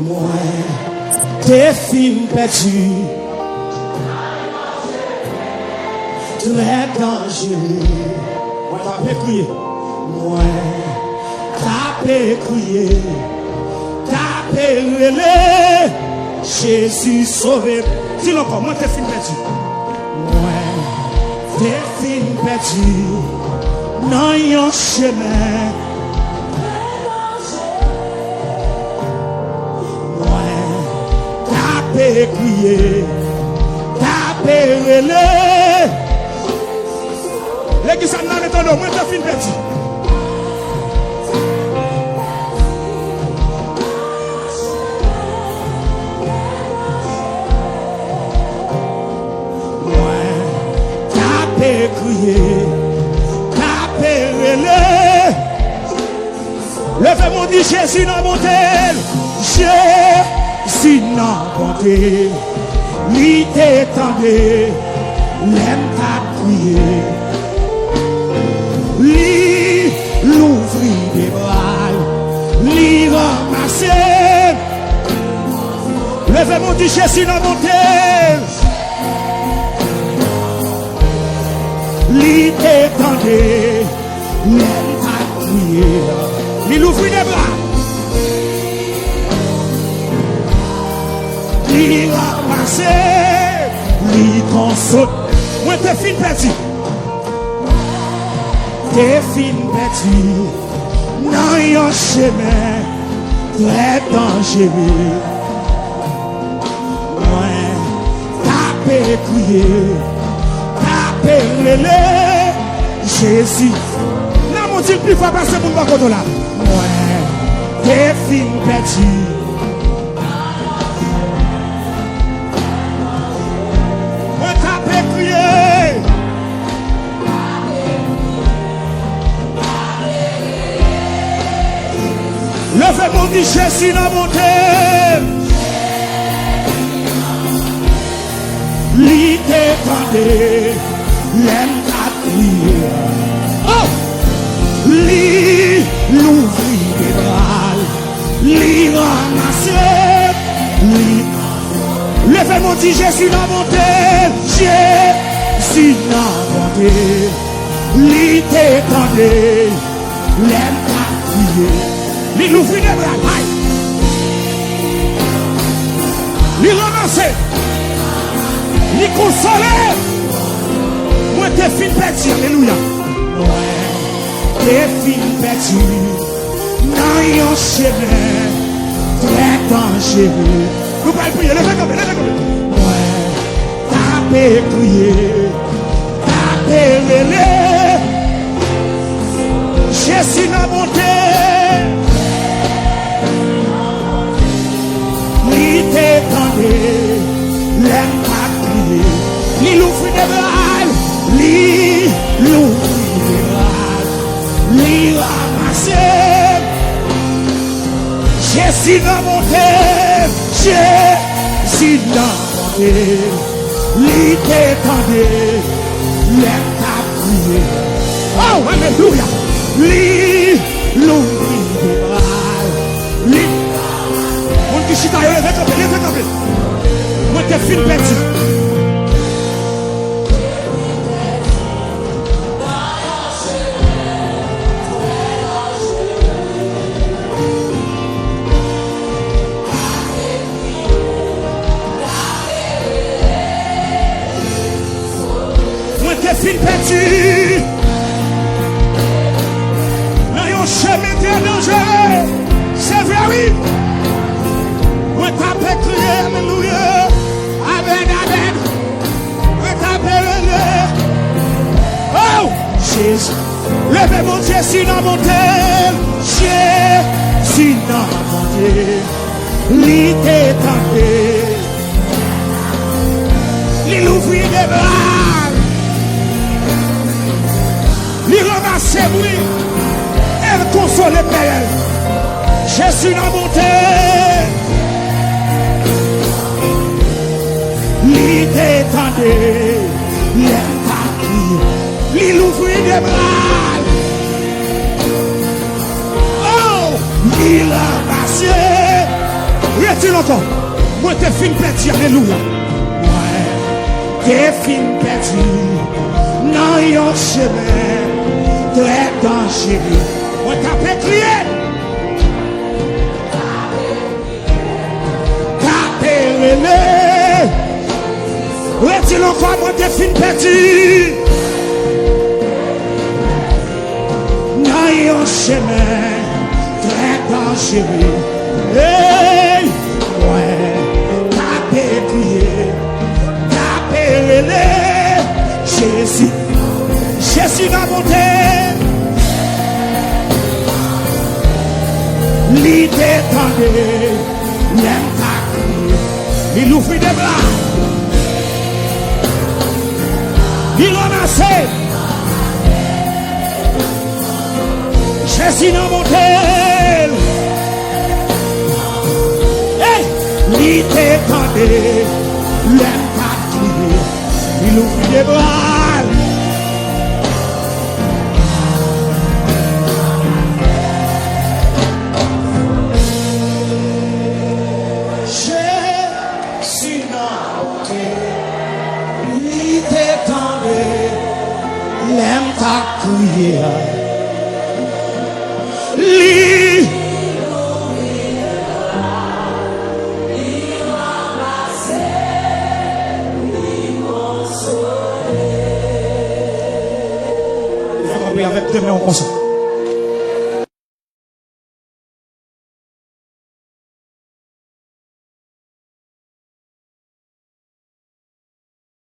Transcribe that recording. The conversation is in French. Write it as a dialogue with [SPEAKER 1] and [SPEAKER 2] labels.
[SPEAKER 1] Moi, t'es film perdu. Très dangereux. Moi, t'as fait crier. Moi, t'as fait crier. T'as fait relais. Jésus sauvé. Dis encore, moi, t'es film perdu. Moi, t'es film perdu. Non, yon chemin. Moi, t'as fait crier. T'as fait relais. L'église a n'a pas moi t'as fin perdu. Moi, t'as crié, t'as relé. Levez-moi dit Jésus n'a monté, Jésus n'a monté. Lui t'étendait, l'aime t'a crié. Lui l'ouvrit des bras, lui ramasser. Levez-moi dit Jésus n'a monté. Lui t'étendait, l'aime t'a crié. Lui l'ouvrit des bras. Lui ramasser, lui console. Moi t'es fin perdu. T'es fin perdu. Dans un chemin très dangereux. Moi, t'as crié, t'as relé. Jésus. Non, mon Dieu, plus fort passer pour me là. Moi, t'es fin perdu. Levez-moi dit Jésus n'a monté. Lui t'étendait, l'aime t'a crié. Oh! Lui l'ouvrit des bras, lui ramassait. Levez-moi dit Jésus n'a monté. Jésus n'a monté. Lui t'étendait, l'aime t'a crié. Il ouvre les bras, il ramasse, il console. Moi, t'es fin perdu, alléluia. Ouais, t'es fin perdu. Dans un chemin très dangereux. Nous allons prier, levez comme ouais, t'as prié, t'as relé. Jésus n'a monté. Il t'étendait, l'aime pas crié. Il ouvre des bras, il ouvre des bras, il ramasse. Jésus n'a monté, Jésus n'a monté. Il t'étendait, l'aime pas crié. Oh, alléluia. Il ouvre des bras, qui chita, levez camper. Moi, t'es fin perdu. Moi, t'es fin perdu. Dans un chemin très dangereux. C'est vrai, oui. Moi t'as crié, alléluia, amen, amen. Moi t'as relé. Oh, Jésus, levez mon Jésus dans mon tel. Jésus dans mon tel. Lui t'étendait. Il ouvrit des bras. Il ramassait, oui. Elle consolait Père. Jésus dans mon tel. Il t'étendait, l'aime t'a crié, il ouvrit des bras. Oh, il ramassait, dis encore. Moi, t'es fin perdu, alléluia. Moi, t'es fin perdu. Non, yon chemin, très dangereux. Moi, t'as fait crier. T'as pérélé. Ouais, dis encore, moi, t'es fin perdu. Non, yon chemin, très dangereux. Hey, ouais, t'as prié, t'as pérélé. Jésus va monter. L'idée tendée, l'aime ta crié. Il ouvre des bras. Il ramasse. Jésus va monter. L'idée tendée, l'aime ta crié. Il ouvre des bras. L'aime ta crié. Avec deux mains en consent.